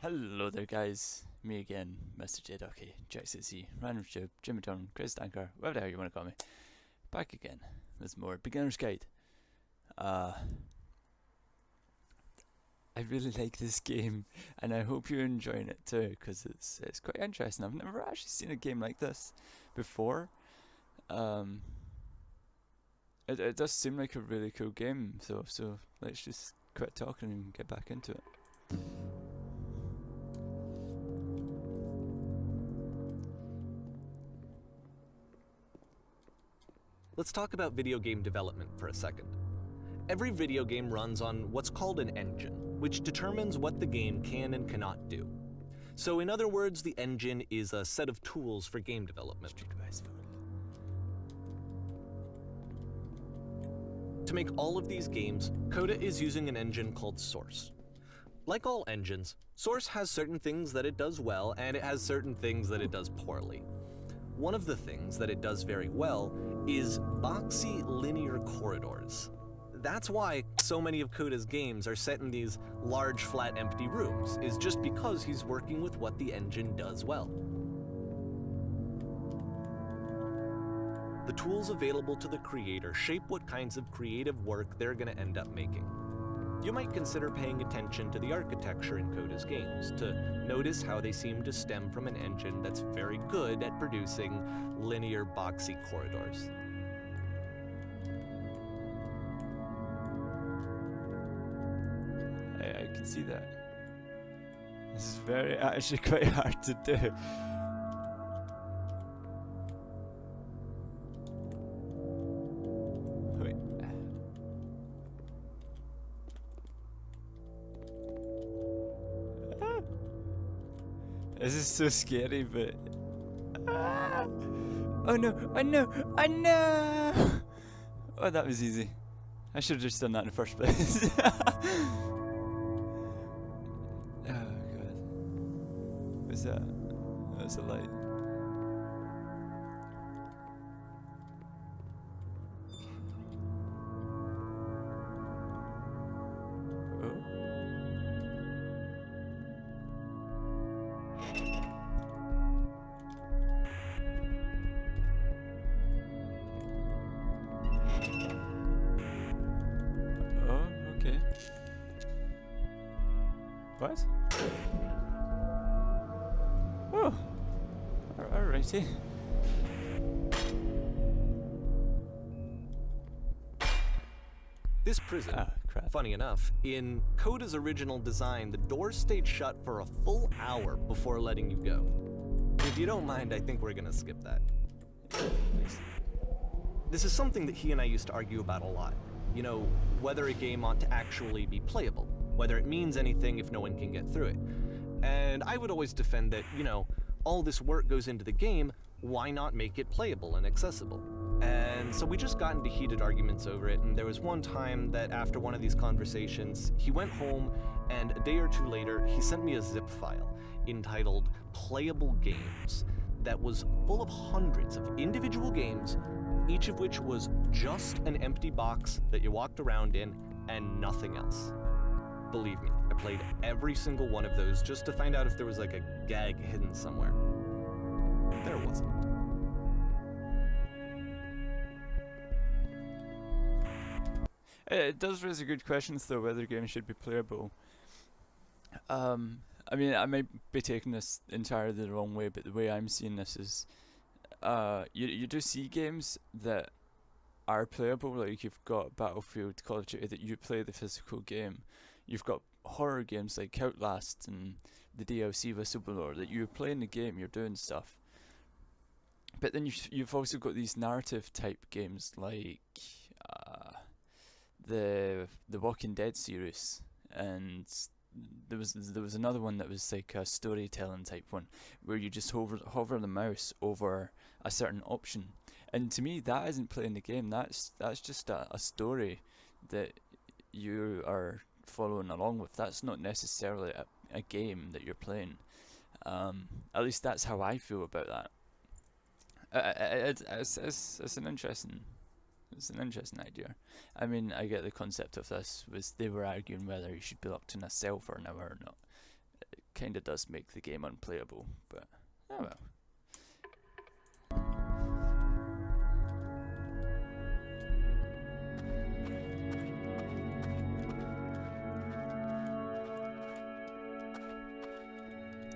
Hello there guys, me again, Mr. JDucky, JackCC, Random Tube, Jimmy Turn, Chris Danker, whatever the hell you want to call me. Back again with more Beginner's Guide. I really like this game and I hope you're enjoying it too, because it's quite interesting. I've never actually seen a game like this before. It does seem like a really cool game though, so let's just quit talking and get back into it. Let's talk about video game development for a second. Every video game runs on what's called an engine, which determines what the game can and cannot do. So in other words, the engine is a set of tools for game development. To make all of these games, Coda is using an engine called Source. Like all engines, Source has certain things that it does well, and it has certain things that it does poorly. One of the things that it does very well is boxy linear corridors. That's why so many of Coda's games are set in these large, flat, empty rooms, is just because he's working with what the engine does well. The tools available to the creator shape what kinds of creative work they're going to end up making. You might consider paying attention to the architecture in Coda's games to notice how they seem to stem from an engine that's very good at producing linear, boxy corridors. I can see that. This is actually quite hard to do. Wait. This is so scary, but oh no! I know! Oh, that was easy. I should have just done that in the first place. Oh god. What's that? That's a light. What? Oh, alrighty. This prison, funny enough, in Coda's original design, the doors stayed shut for a full hour before letting you go. If you don't mind, I think we're gonna skip that. This is something that he and I used to argue about a lot. You know, whether a game ought to actually be playable. Whether it means anything if no one can get through it. And I would always defend that, you know, all this work goes into the game, why not make it playable and accessible? And so we just got into heated arguments over it, and there was one time that after one of these conversations, he went home, and a day or two later, he sent me a zip file entitled Playable Games that was full of hundreds of individual games, each of which was just an empty box that you walked around in and nothing else. Believe me, I played every single one of those just to find out if there was like a gag hidden somewhere. There wasn't. It does raise a good question though, whether games should be playable. I mean, I might be taking this entirely the wrong way, but the way I'm seeing this is, you do see games that are playable, like you've got Battlefield, Call of Duty, that you play the physical game. You've got horror games like Outlast and the DLC Whistleblower that you're playing the game, you're doing stuff. But then you've also got these narrative type games like the Walking Dead series, and there was another one that was like a storytelling type one where you just hover the mouse over a certain option. And to me, that isn't playing the game. That's just a story that you are following along with. That's not necessarily a game that you're playing. At least that's how I feel about that. It's an interesting idea. I mean, I get the concept of this was they were arguing whether you should be locked in a cell for an hour or not. kind of does make the game unplayable, but oh well.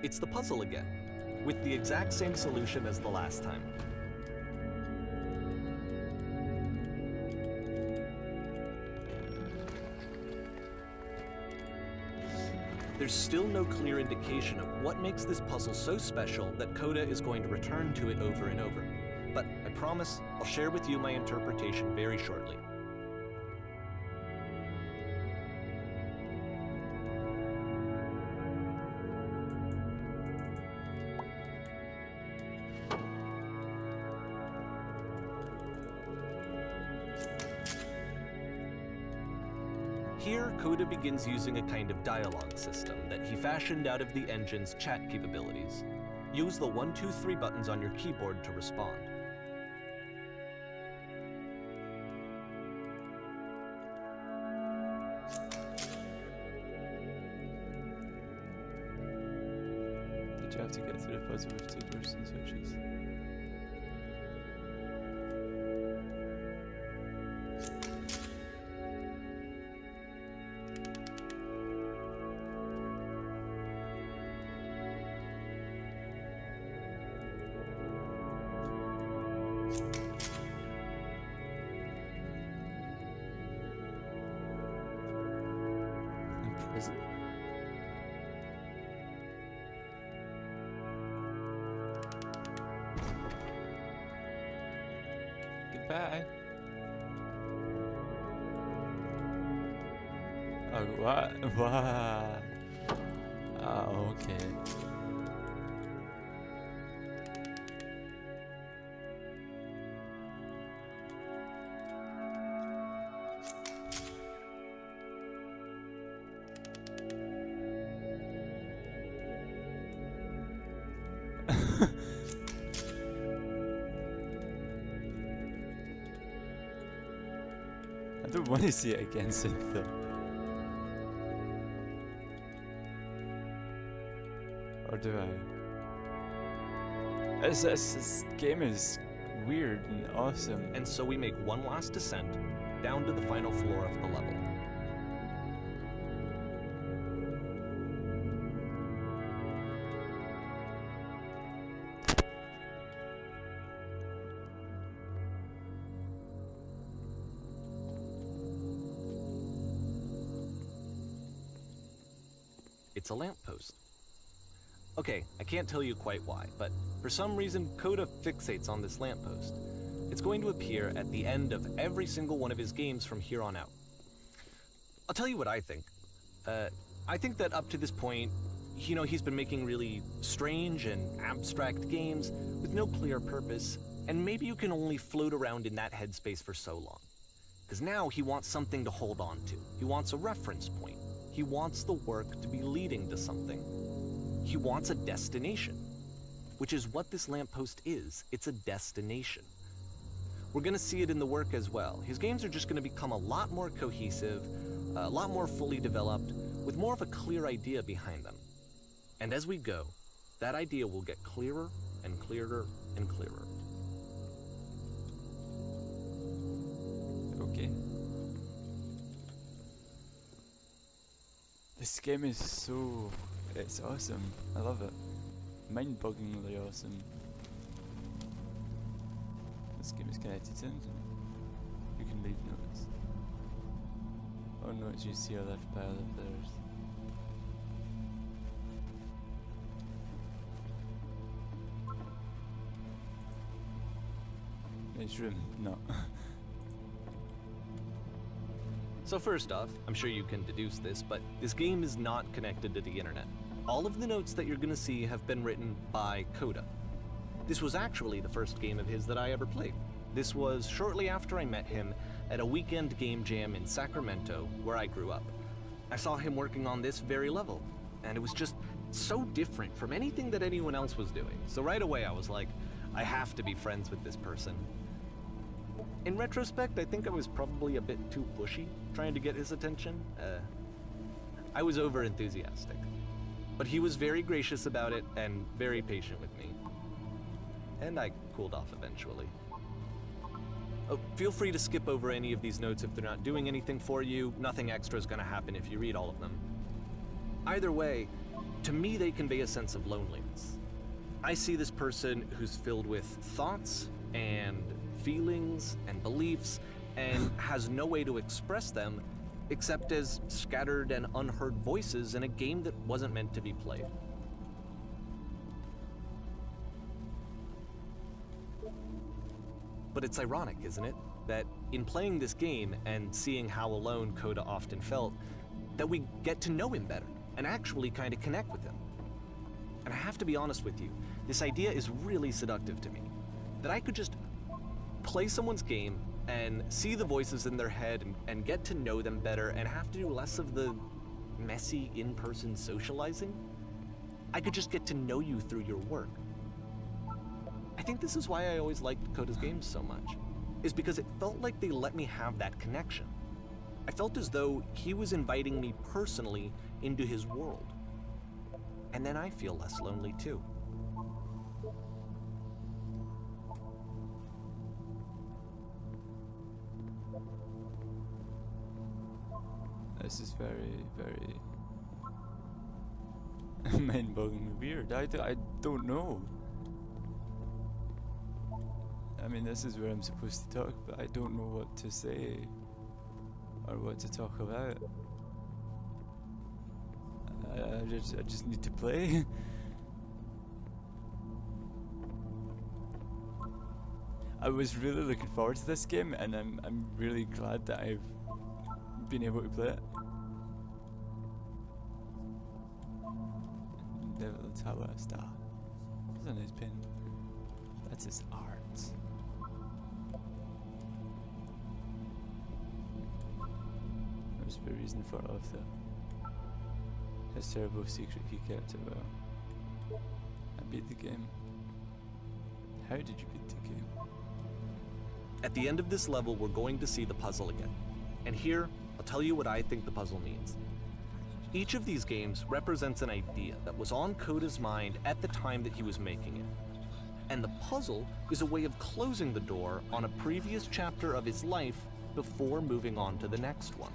It's the puzzle again, with the exact same solution as the last time. There's still no clear indication of what makes this puzzle so special that Coda is going to return to it over and over. But I promise I'll share with you my interpretation very shortly. Here, Coda begins using a kind of dialogue system that he fashioned out of the engine's chat capabilities. Use the 1, 2, 3 buttons on your keyboard to respond. Did you have to get through the puzzle with 2 person switches? Goodbye. Oh, what? Wow. Oh, okay. I don't want to see it again, Synth. Or do I? This game is weird and awesome. And so we make one last descent down to the final floor of the level. It's a lamppost. Okay, I can't tell you quite why, but for some reason Coda fixates on this lamppost. It's going to appear at the end of every single one of his games from here on out. I'll tell you what I think. I think that up to this point, you know, he's been making really strange and abstract games with no clear purpose, and maybe you can only float around in that headspace for so long. Because now he wants something to hold on to. He wants a reference point. He wants the work to be leading to something. He wants a destination, which is what this lamppost is. It's a destination. We're going to see it in the work as well. His games are just going to become a lot more cohesive, a lot more fully developed, with more of a clear idea behind them. And as we go, that idea will get clearer and clearer and clearer. Okay. This game is it's awesome. I love it. Mind-bogglingly awesome. This game is connected to internet. You can leave notes. Or notes you see are left by other players. Nice room. No. So first off, I'm sure you can deduce this, but this game is not connected to the internet. All of the notes that you're going to see have been written by Coda. This was actually the first game of his that I ever played. This was shortly after I met him at a weekend game jam in Sacramento, where I grew up. I saw him working on this very level, and it was just so different from anything that anyone else was doing. So right away I was like, I have to be friends with this person. In retrospect, I think I was probably a bit too pushy, trying to get his attention. I was over-enthusiastic. But he was very gracious about it and very patient with me. And I cooled off eventually. Oh, feel free to skip over any of these notes if they're not doing anything for you. Nothing extra is going to happen if you read all of them. Either way, to me they convey a sense of loneliness. I see this person who's filled with thoughts and feelings and beliefs and has no way to express them except as scattered and unheard voices in a game that wasn't meant to be played. But it's ironic, isn't it, that in playing this game and seeing how alone Coda often felt, that we get to know him better and actually kind of connect with him. And I have to be honest with you, this idea is really seductive to me. That I could just play someone's game and see the voices in their head and get to know them better and have to do less of the messy in-person socializing. I could just get to know you through your work. I think this is why I always liked Coda's games so much, is because it felt like they let me have that connection. I felt as though he was inviting me personally into his world. And then I feel less lonely too. This is very, very mind-bogglingly weird. I don't know. I mean, this is where I'm supposed to talk, but I don't know what to say or what to talk about. I just need to play. I was really looking forward to this game, and I'm really glad that I've been able to play it. Devil Tower Star. That's a nice pen. That's his art. There's a reason for all of that. His terrible secret, he kept it well. I beat the game. How did you beat the game? At the end of this level, we're going to see the puzzle again. And here, I'll tell you what I think the puzzle means. Each of these games represents an idea that was on Coda's mind at the time that he was making it. And the puzzle is a way of closing the door on a previous chapter of his life before moving on to the next one.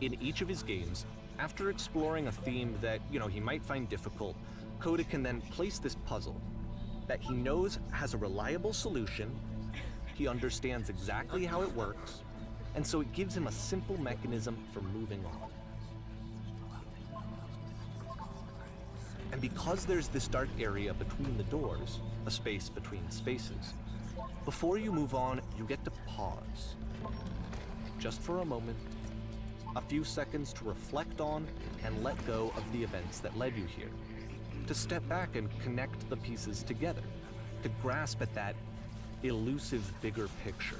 In each of his games, after exploring a theme that, he might find difficult, Coda can then place this puzzle that he knows has a reliable solution, he understands exactly how it works, and so it gives him a simple mechanism for moving on. And because there's this dark area between the doors, a space between spaces, before you move on, you get to pause. Just for a moment, a few seconds to reflect on and let go of the events that led you here. To step back and connect the pieces together. To grasp at that elusive bigger picture.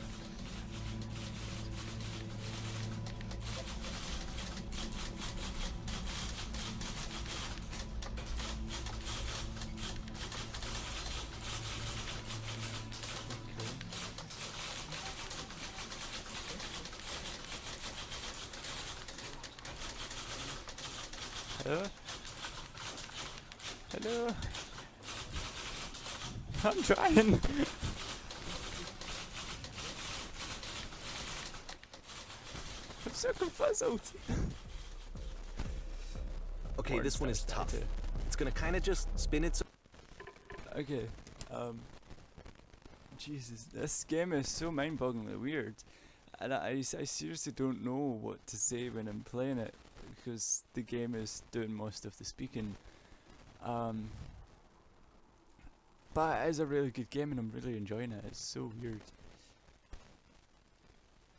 Hello? Hello? I'm trying! I'm so confuzzled! Okay, this one is tough. It's gonna kinda just spin its... Okay, Jesus, this game is so mind-bogglingly weird. And I seriously don't know what to say when I'm playing it, because the game is doing most of the speaking. But it is a really good game and I'm really enjoying it. It's so weird.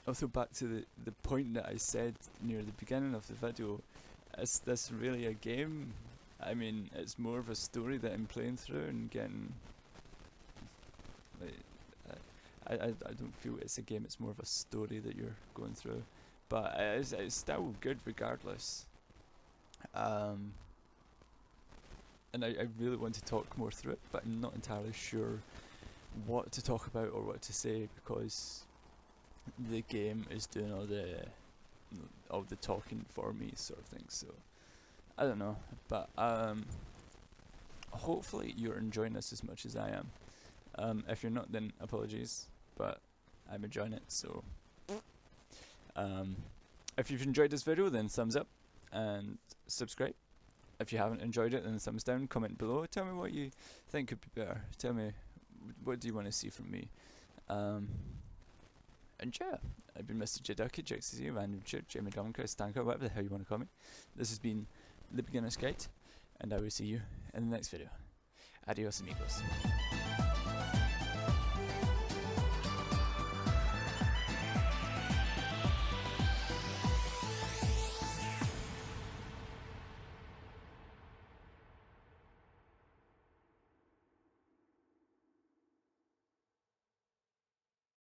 Also, back to the point that I said near the beginning of the video, is this really a game? I mean, it's more of a story that I'm playing through and getting... like, I don't feel it's a game, it's more of a story that you're going through. But it's still good regardless. And I really want to talk more through it, but I'm not entirely sure what to talk about or what to say, because the game is doing all the talking for me, sort of thing. So I don't know, but hopefully you're enjoying this as much as I am. If you're not, then apologies, but I'm enjoying it. So if you've enjoyed this video, then thumbs up and subscribe. If you haven't enjoyed it, then thumbs down. Comment below. Tell me what you think could be better. Tell me what do you want to see from me. And yeah, I've been Mr. Jadaki, JXC, Random Church, Jamie Domker, Stanker, whatever the hell you want to call me. This has been The Beginner's Guide, and I will see you in the next video. Adios amigos.